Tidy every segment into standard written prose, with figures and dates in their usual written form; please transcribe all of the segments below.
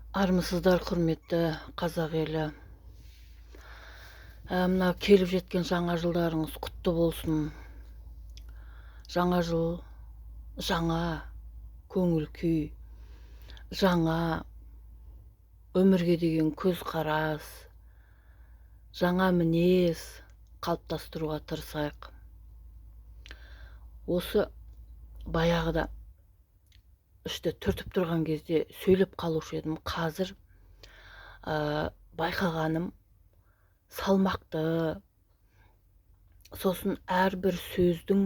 Армысыздар, құрметті қазақ елі. Мына келіп жеткен жаңа жылдарыңыз құтты болсын. Жаңа жыл, жаңа көңіл күй, жаңа өмірге деген көзқарас, жаңа мінез қалыптастыруға тырысайық. Осы баяғыда ішті түртіп тұрған кезде сөйлеп қалушы едім. Қазір байқағаным салмақты, сосын әрбір сөздің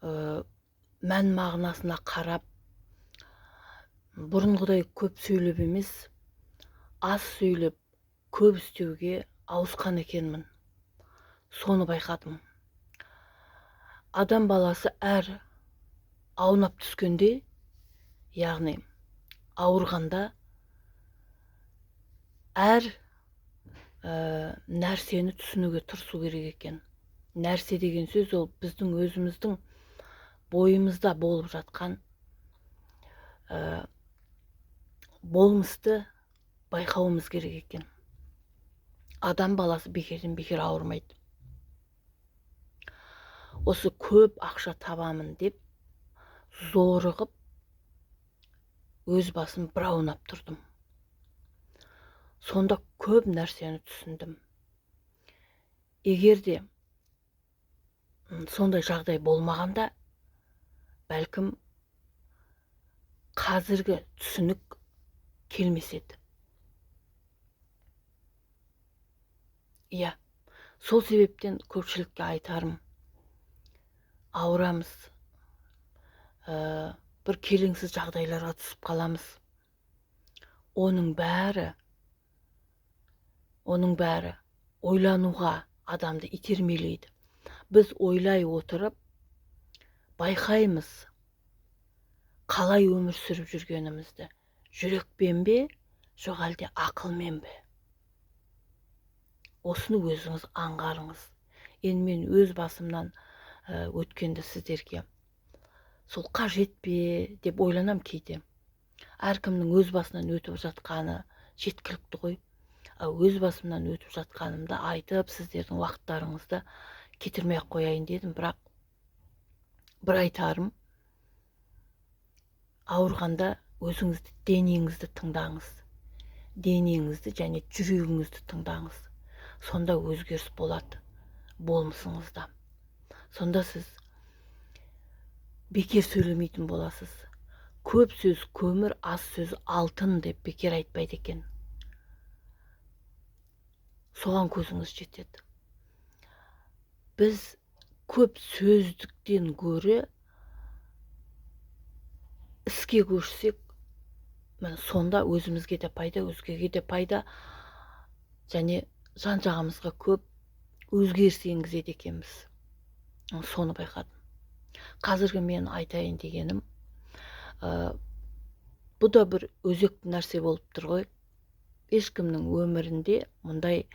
мән мағынасына қарап, бұрынғыдай көп сөйлеп емес, аз сөйлеп, көп істеуге ауысқан екенмін. Соны байқадым. Адам баласы әр аунап түскенде, яғни ауырғанда, әр нәрсені түсінуге тырысу керек екен. Нәрсе деген сөз ол біздің өзіміздің бойымызда болып жатқан болмысты байқауымыз керек екен. Адам баласы бекерден бекер ауырмайды. Осы көп ақша табамын деп зорығып өз басым бір аунап тұрдым. Сонда көп нәрсені түсіндім. Егер де сондай жағдай болмағанда, бәлкім қазіргі түсінік келмес еді. Иә, сол себептен көпшілікке айтарым, ауырамыз, бір келеңсіз жағдайларға түсіп қаламыз. Оның бәрі ойлануға адамды итермелейді. Біз ойлай отырып, байқаймыз қалай өмір сүріп жүргенімізді. Жүрекпен бе, жоқ әлде ақылмен бе? Осыны өзіңіз аңғарыңыз. Енді мен өз басымнан өткенді сіздерге сол қажет пе деп ойланам кейде. Әркімнің өз басынан өтіп жатқаны жеткілікті ғой. Өз басымнан өтіп жатқанымды айтып, сіздердің уақыттарыңызды кетірмей қояйын дедім. Бірақ бір айтарым, ауырғанда өзіңізді, денеңізді тыңдаңыз. Денеңізді және жүрегіңізді тыңдаңыз. Сонда өзгеріс болады болмысыңызда. Сонда сіз бекер сөйлемейтін боласыз. Көп сөз көмір, аз сөз алтын деп бекер айтпайды екен. Соған көзіңіз жетеді. Біз көп сөздіктен гөрі іске көшсек, сонда өзімізге де пайда, өзгеге де пайда, және жан-жағымызға көп өзгеріс енгізеді екенбіз. Соны байқадым. Қазіргі мен айтайын дегенім, бұл да бір өзекті нәрсе болып тұр ғой. Ешкімнің өмірінде мұндай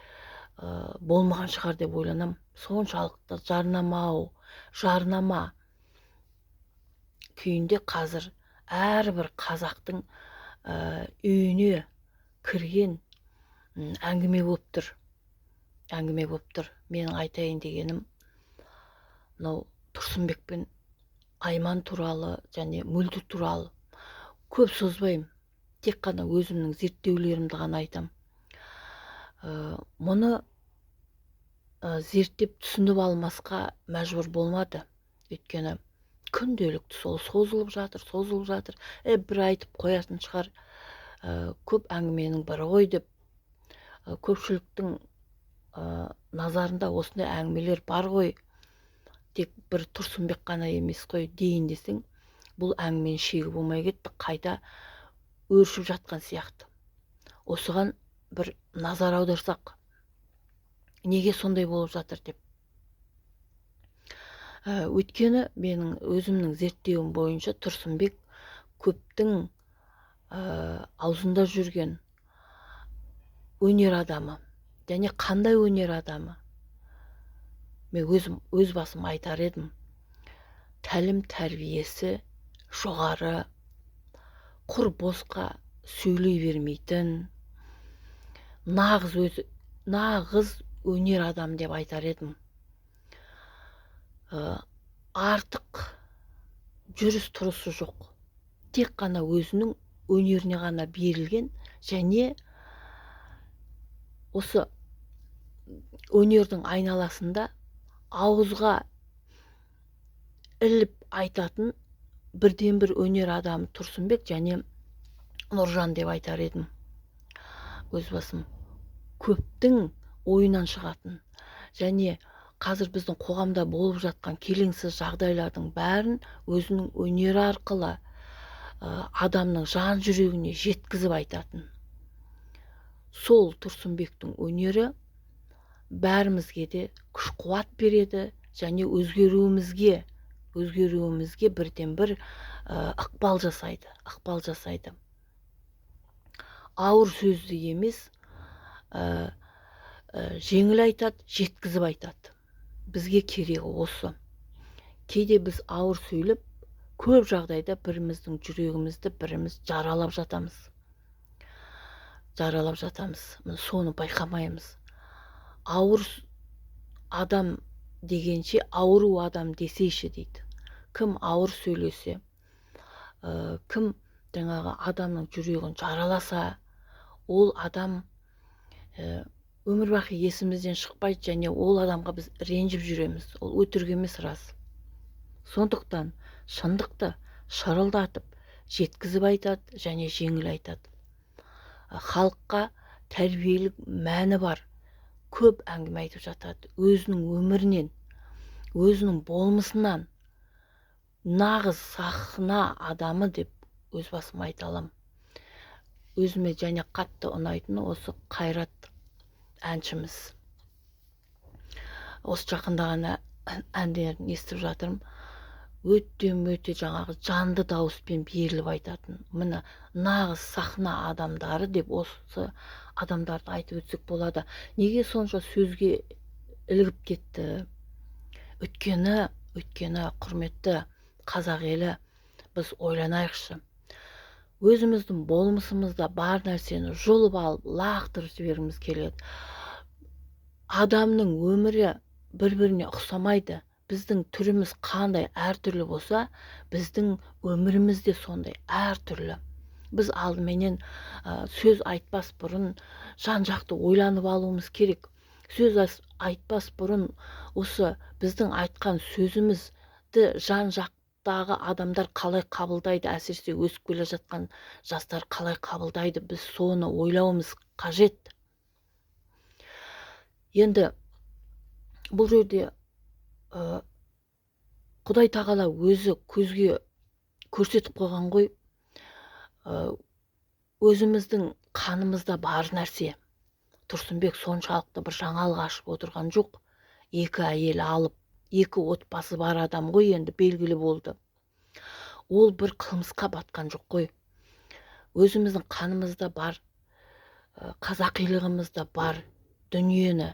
болмаған шығар деп ойланам. Соншалықты жарнама күйінде қазір әрбір қазақтың үйіне кірген әңгіме болып тұр. Менің айтайын дегенім, мынау Тұрсынбек пен Айман туралы және Мөлді туралы көп созбаймын. Тек қана өзімнің зерттеулерімді ғана айтам. Мұны зерттеп түсініп алмасқа мәжбүр болмады. Өйткені күнделікті сол созылып жатыр. Бір айтып қоятын шығар, көп әңгіменің бірі ғой деп. Көпшіліктің назарында осындай әңгімелер бар ғой, тек бір Тұрсынбек қана емес қой дейін десең, бұл әңгіменің шегі болмай кетті, қайта өршіп жатқан сияқты. Осыған бір назар аударсақ, неге сондай болып жатыр деп. Өйткені менің өзімнің зерттеуім бойынша Тұрсынбек көптің аузында жүрген өнер адамы. Және қандай өнер адамы? Мен өз басым айтар едім. Тәлім тәрбиесі жоғары, құр босқа сөйлей бермейтін, нағыз өнер адам деп айтар едім. Артық жүріс тұрысы жоқ. Тек қана өзінің өнеріне ғана берілген, және осы өнердің айналасында ауызға іліп айтатын бірден бір өнер адамы Тұрсынбек және Нұржан деп айтар едім. Өз басым көптің ойынан шығатын, және қазір біздің қоғамда болып жатқан келеңсіз жағдайлардың бәрін өзінің өнері арқылы адамның жан жүрегіне жеткізіп айтатын. Сол Тұрсынбектің өнері бәрімізге де күш қуат береді, және өзгеруімізге бірден бір ықпал жасайды. Ауыр сөзді емес, жеңіл айтады, жеткізіп айтады. Бізге керегі осы. Кейде біз ауыр сөйлеп, көп жағдайда біріміздің жүрегімізді біріміз жаралап жатамыз. Соны байқамаймыз. Ауыр адам дегенше ауру адам десейші дейді. Кім ауыр сөйлесе, кім жаңағы адамның жүрегін жараласа, ол адам өмір бақи есімізден шықпайды, және ол адамға біз ренжіп жүреміз. Ол өтірік емес, рас. Сондықтан шындықты шырылдатып жеткізіп айтады және жеңіл айтады. Халыққа тәрбиелік мәні бар, көп әңгіме айтып жатады. Өзінің өмірінен, өзінің болмысынан нағыз сахна адамы деп өз басым айта аламын. Өзіме және қатты ұнайтыны осы Қайрат әншіміз. Осы жақында ғана әндерін естіп жатырмын. Өте жаңағы жанды дауыспен беріліп айтатын. Міне нағыз сахна адамдары деп осы адамдарды айтып өтсек болады. Неге сонша сөзге ілігіп кетті? Өйткені құрметті қазақ елі, біз ойланайықшы. Өзіміздің болмысымызда бар нәрсені жұлып алып, лақтырып жібергіміз келеді. Адамның өмірі бір-біріне ұқсамайды. Біздің түріміз қандай әртүрлі болса, біздің өміріміз де сондай әртүрлі. Біз алдыменен сөз айтпас бұрын жан-жақты ойланып алуымыз керек. Сөз айтпас бұрын осы біздің айтқан сөзімізді жан-жақтағы адамдар қалай қабылдайды, әсіресе өсіп келе жатқан жастар қалай қабылдайды, біз соны ойлауымыз қажет. Енді бұл жерде Құдай тағала өзі көзге көрсетіп қойған ғой, өзіміздің қанымызда бар нәрсе. Тұрсынбек соншалықты бір жаңалық ашып отырған жоқ. 2 әйел алып, 2 отбасы бар адам ғой, енді белгілі болды. Ол бір қылмысқа батқан жоқ қой. Өзіміздің қанымызда бар, қазақилығымызда бар дүниені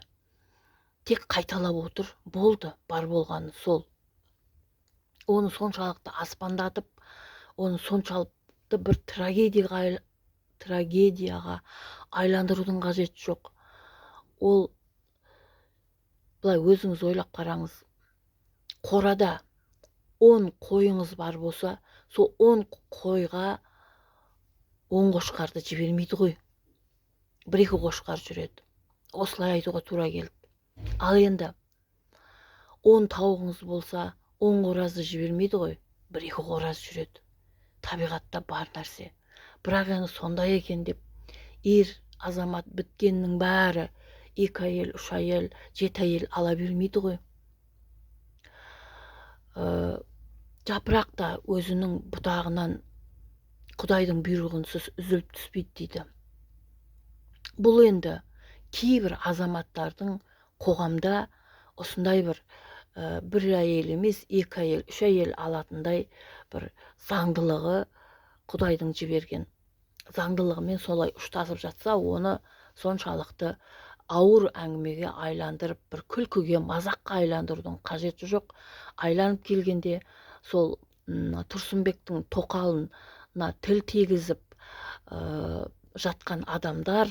тек қайталап отыр, болды, бар болғаны сол. Оны соншалықты аспандатып, оны соншалықты бір трагедияға айландырудың қажеті жоқ. Ол, былай өзіңіз ойлап қараңыз, қорада 10 қойыңыз бар болса, сол 10 қойға 10 қошқарды жібермейді ғой. 1-2 қошқар жүреді. Осылай айтуға тура келді. Ал енді 10 тауығыңыз болса, 10 қоразды жібермейді ғой, 1-2 қораз жүреді. Табиғатта бар нәрсе. Бірақ енді сондай екен деп, ер азамат біткеннің бәрі 2 әйел, 3 әйел, 7 әйел ала бермейді ғой. Жапырақ та өзінің бұтағынан Құдайдың бұйрығынсыз үзіліп түспейді дейді. Бұл енді кейбір азаматтардың қоғамда осындай бір әйел емес, 2 әйел, 3 әйел алатындай бір заңдылығы, Құдайдың жіберген заңдылығымен солай ұштасып жатса, оны соншалықты ауыр әңгімеге айландырып, бір күлкіге, мазаққа айландырудың қажеті жоқ. Айланып келгенде сол Тұрсынбектің тоқалына тіл тигізіп, жатқан адамдар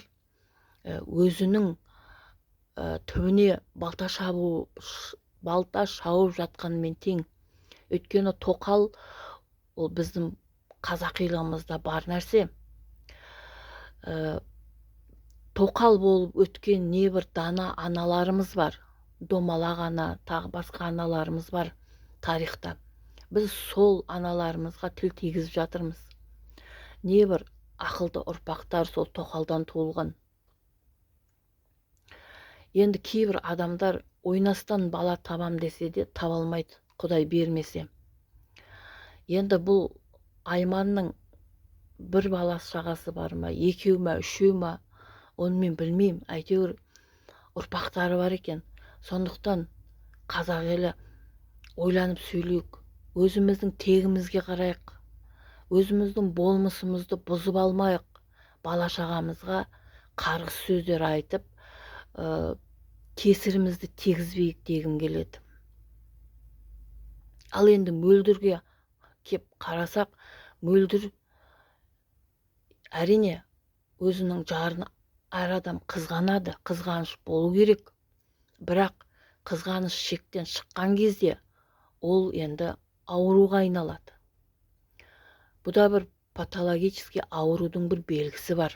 өзінің түбіне балта шауып жатқанымен тең. Өйткені тоқал ол біздің қазақилығымызда бар нәрсе. Тоқал болып өткен небір дана аналарымыз бар. Домалақ ана, тағы басқа аналарымыз бар тарихта. Біз сол аналарымызға тіл тигізіп жатырмыз. Небір ақылды ұрпақтар сол тоқалдан туылған. Енді кейбір адамдар ойнастан бала табам десе де таба алмайды, Құдай бермесе. Енді бұл Айманның бір баласы шағасы бар ма, екеу ма, үшеу ма, оны мен білмеймін. Әйтеуір ұрпақтары бар екен. Сондықтан қазақ елі ойланып сөйлейік, өзіміздің тегімізге қарайық, өзіміздің болмысымызды бұзып алмайық, бала шағамызға қарғыс сөздер айтып, кесірімізді тегізбейік дегім келеді. Ал енді мөлдірге кеп қарасақ, мөлдір әрине өзінің жарын әр адам қызғанады, қызғаныш болу керек. Бірақ қызғаныш шектен шыққан кезде ол енді ауруға айналады. Бұда бір патологический аурудың бір белгісі бар.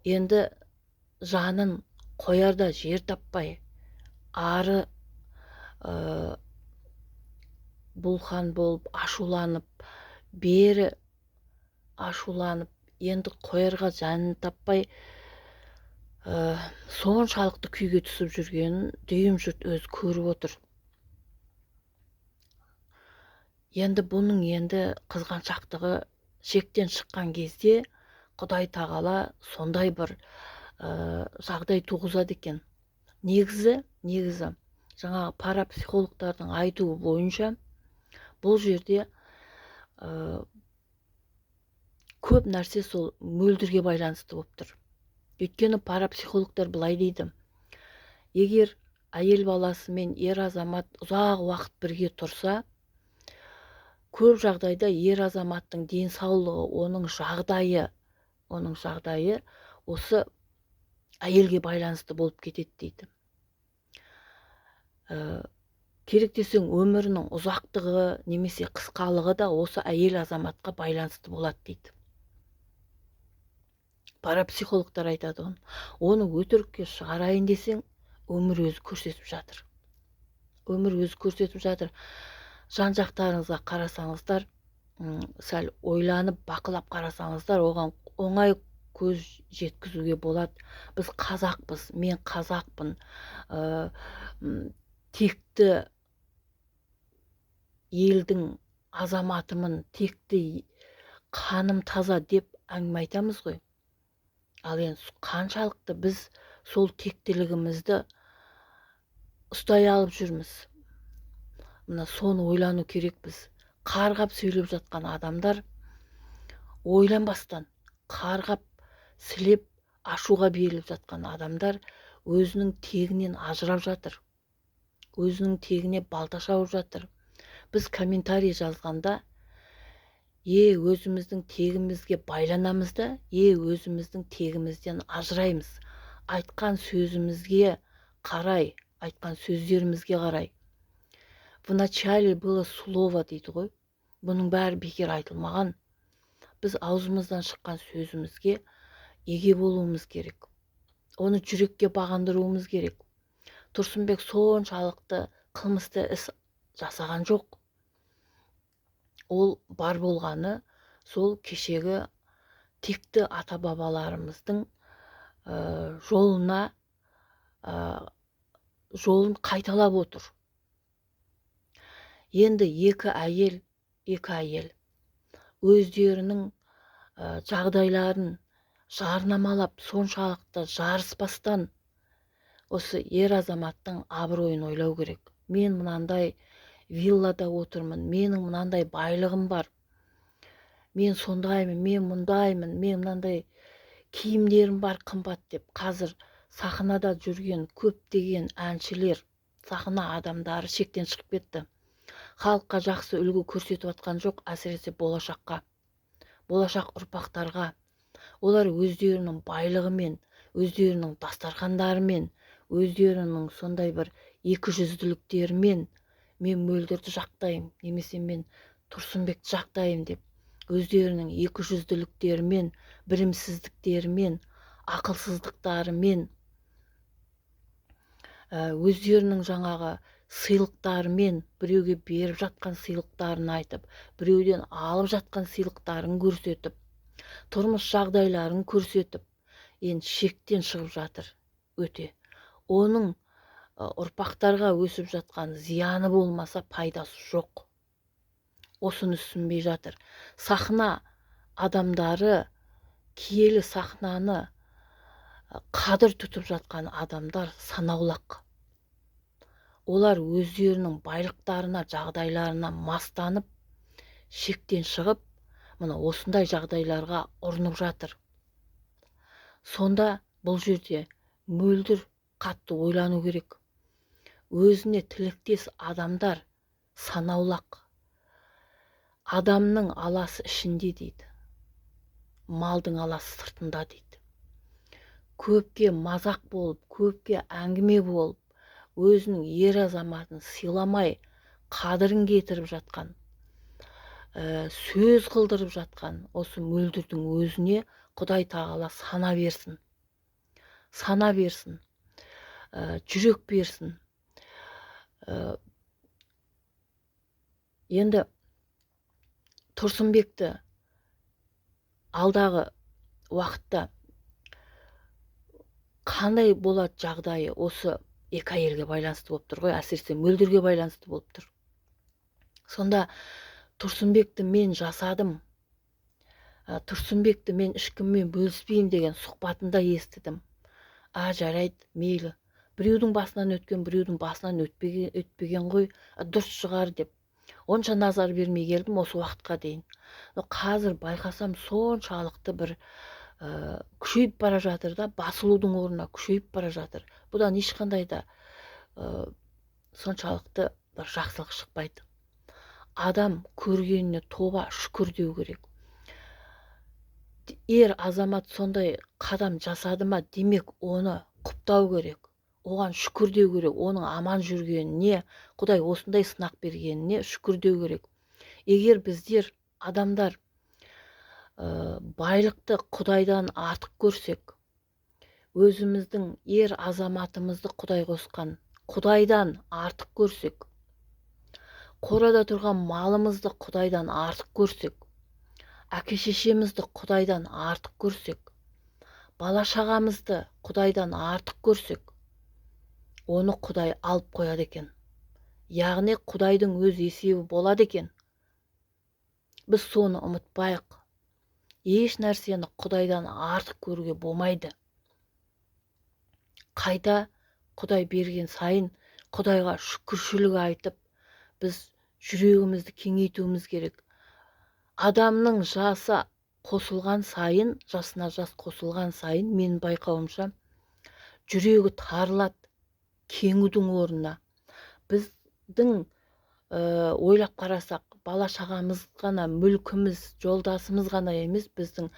Енді жанын қоярда жер таппай, ары бұлхан болып, ашуланып, бері ашуланып, енді қоярға жанын таппай, соншалықты күйге түсіп жүргенін дүйім жұрт өзі көріп отыр. Енді бұның қызғаншақтығы шектен шыққан кезде Құдай тағала сондай бір жағдай туғызады екен. Негізі жаңағы парапсихологтардың айтуы бойынша бұл жерде көп нәрсе сол мөлдірге байланысты болып тұр. Өйткені парапсихологтар былай дейді: егер әйел баласы мен ер азамат ұзақ уақыт бірге тұрса, көп жағдайда ер азаматтың денсаулығы, оның жағдайы осы әйелге байланысты болып кетеді дейді. Керек десең, өмірінің ұзақтығы немесе қысқалығы да осы әйел азаматқа байланысты болады дейді. Парапсихологтар айтады оны өтірікке шығарайын десең, өмір өзі көрсетіп жатыр. Жан-жақтарыңызға қарасаңыздар, сәл ойланып, бақылап қарасаңыздар, оған оңай көз жеткізуге болады. Біз қазақпыз, мен қазақпын, текті елдің азаматымын, текті қаным таза деп әңгіме айтамыз ғой. Ал енді қаншалықты біз сол тектілігімізді ұстай алып жүрміз. Мына соны ойлану керек біз. Қарғап сөйлеп жатқан адамдар ойланбастан, қарғап сілеп ашуға беріліп жатқан адамдар өзінің тегінен ажырап жатыр. Өзінің тегіне балта шауып жатыр. Біз комментарий жазғанда өзіміздің тегімізге байланамыз да, өзіміздің тегімізден ажыраймыз. Айтқан сөзімізге қарай, айтқан сөздерімізге қарай. В начале было слово дейді ғой. Бұның бәрі бекер айтылмаған. Біз аузымыздан шыққан сөзімізге еге болуымыз керек. Оны жүрекке бағындыруымыз керек. Тұрсынбек соншалықты қылмысты іс жасаған жоқ. Ол бар болғаны сол кешегі текті ата-бабаларымыздың жолын қайталап отыр. Енді екі әйел өздерінің жағдайларын жарнамалап, соншалықты жарыспастан осы ер азаматтың абыройын ойлау керек. Мен мынандай виллада отырмын, менің мынандай байлығым бар, мен сондаймын, мен мұндаймын, мен мынандай киімдерім бар қымбат деп. Қазір сахнада жүрген көптеген әншілер, сахна адамдары шектен шығып кетті. Халыққа жақсы үлгі көрсетіп жатқан жоқ, әсіресе болашаққа. болашақ ұрпақтарға олар өздерінің байлығымен, өздерінің дастархандарымен, өздерінің сондай бір екіжүзділіктерімен мен мөлдірді жақтаймын, немесе мен Тұрсынбекті жақтаймын деп, өздерінің екіжүзділіктерімен, білімсіздіктерімен, ақылсыздықтарымен, өздерінің жаңағы сыйлықтарымен, біреуге беріп жатқан сыйлықтарын айтып, біреуден алып жатқан сыйлықтарын көрсетіп, тұрмыс жағдайларын көрсетіп, енді шектен шығып жатыр өте. Оның ұрпақтарға өсіп жатқан зияны болмаса пайдасы жоқ. Осыны түсінбей жатыр. Сахна адамдары, киелі сахнаны қадір тұтып жатқан адамдар санаулақ. Олар өздерінің байлықтарына, жағдайларына мастанып, шектен шығып, мына осындай жағдайларға ұрынып жатыр. Сонда бұл жерде мөлдір қатты ойлану керек. Өзіне тілектес адамдар санаулақ. Адамның аласы ішінде дейді, малдың аласы сыртында дейді. Көпке мазақ болып, көпке әңгіме болып, өзінің ер азаматын сыйламай, қадірін кетіріп жатқан, сөз қылдырып жатқан осы мөлдірдің өзіне Құдай тағала сана берсін. Сана берсін, жүрек берсін. Енді Тұрсынбекті алдағы уақытта қандай болады жағдайы, осы екі әйелге байланысты болып тұр ғой, әсіресе мөлдірге байланысты болып тұр. Сонда Тұрсынбекті мен жасадым, Тұрсынбекті мен ешкіммен бөліспеймін деген сұхбатында естідім. Жарайды, мейлі. Біреудің басынан өткен, біреудің басынан өтпеген ғой, дұрыс шығар деп. Онша назар бермей келдім осы уақытқа дейін. Қазір байқасам соншалықты бір күшейіп бара жатыр да, басылудың орнына күшейіп бара жатыр. Бұдан ешқандай да соншалықты бір жақсылық шықпайды. Адам көргеніне тоба шүкір деу керек. Ер азамат сондай қадам жасады ма, демек оны құптау керек. Оған шүкір деу керек. Оның аман жүргеніне, Құдай осындай сынақ бергеніне шүкір деу керек. Егер біздер адамдар байлықты Құдайдан артық көрсек, өзіміздің ер азаматымызды Құдай қосқан Құдайдан артық көрсек, қорада тұрған малымызды Құдайдан артық көрсек, әке-шешемізді Құдайдан артық көрсек, бала-шағамызды Құдайдан артық көрсек, оны Құдай алып қояды екен. Яғни Құдайдың өз есебі болады екен. Біз соны ұмытпайық. Еш нәрсені Құдайдан артық көруге болмайды. Қайта Құдай берген сайын Құдайға шүкіршілік айтып, біз жүрегімізді кеңейтуіміз керек. Адамның жасы қосылған сайын, жасына жас қосылған сайын, менің байқауымша, жүрегі тарылады, кеңудің орнына. Біздің ойлап қарасақ, бала-шағамыз ғана, мүлкіміз, жолдасымыз ғана емес, біздің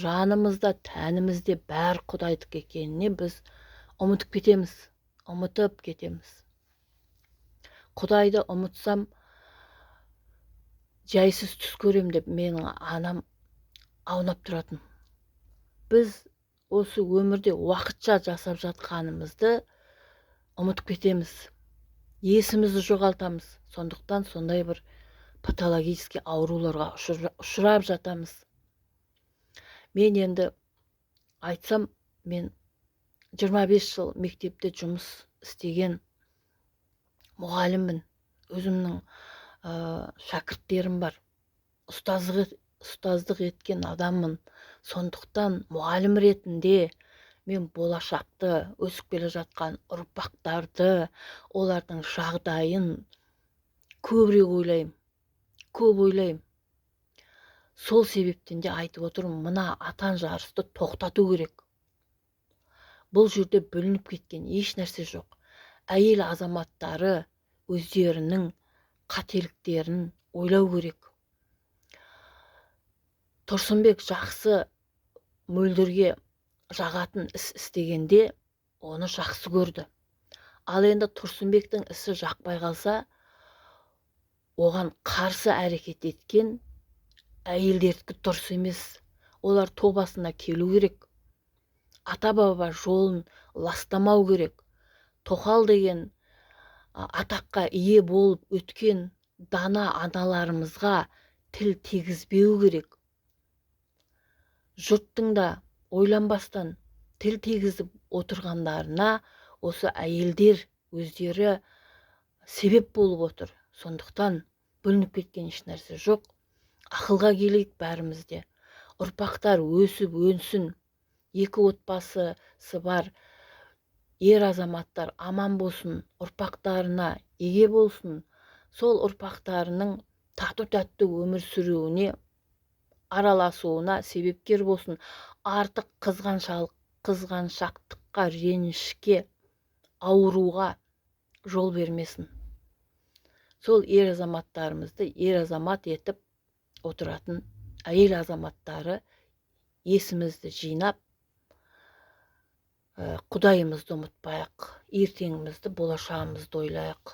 жанымызда, тәнімізде бәрі Құдайдікі екеніне біз ұмытып кетеміз. Құдайды ұмытсам, жайсыз түс көрем деп менің анам аунап тұратын. Біз осы өмірде уақытша жасап жатқанымызды ұмытып кетеміз. Есімізді жоғалтамыз. Сондықтан сондай бір патологический ауруларға ұшырап жатамыз. Мен енді айтсам, мен 25 жыл мектепте жұмыс істеген мұғаліммін. Өзімнің шәкірттерім бар. Ұстаздық еткен адаммын. Сондықтан мұғалім ретінде мен болашақты, өсіп келе жатқан ұрпақтарды, олардың жағдайын көбірек ойлаймын. Көп ойлаймын. Сол себептен де айтып отырмын, мына атан жарысты тоқтату керек. Бұл жерде бүлініп кеткен еш нәрсе жоқ. Әйел азаматтары өздерінің қателіктерін ойлау керек. Тұрсынбек жақсы мөлдірге жағатын іс істегенде оны жақсы көрді. Ал енді Тұрсынбектің ісі жақпай қалса, оған қарсы әрекет еткен әйелдердікі дұрыс емес. Олар тобасына келу керек. Ата-баба жолын ластамау керек. Тоқал деген атаққа ие болып өткен дана аналарымызға тіл тигізбеу керек. Жұрттың да ойланбастан тіл тигізіп отырғандарына осы әйелдер өздері себеп болып отыр. Сондықтан бөлініп кеткен ешнәрсе жоқ. Ақылға келейік бәрімізде. Ұрпақтар өсіп өнсін. Екі отбасысы бар ер азаматтар аман болсын, ұрпақтарына еге болсын. Сол ұрпақтарының тату-тәтті өмір сүруіне, араласуына себепкер болсын. Артық қызғаншақтыққа, ренішке, ауруға жол бермесін. Сол ер азаматтарымызды ер азамат етіп отыратын әйел азаматтары есімізді жинап, Құдайымызды ұмытпайық, ертеңімізді, болашағымызды ойлайық.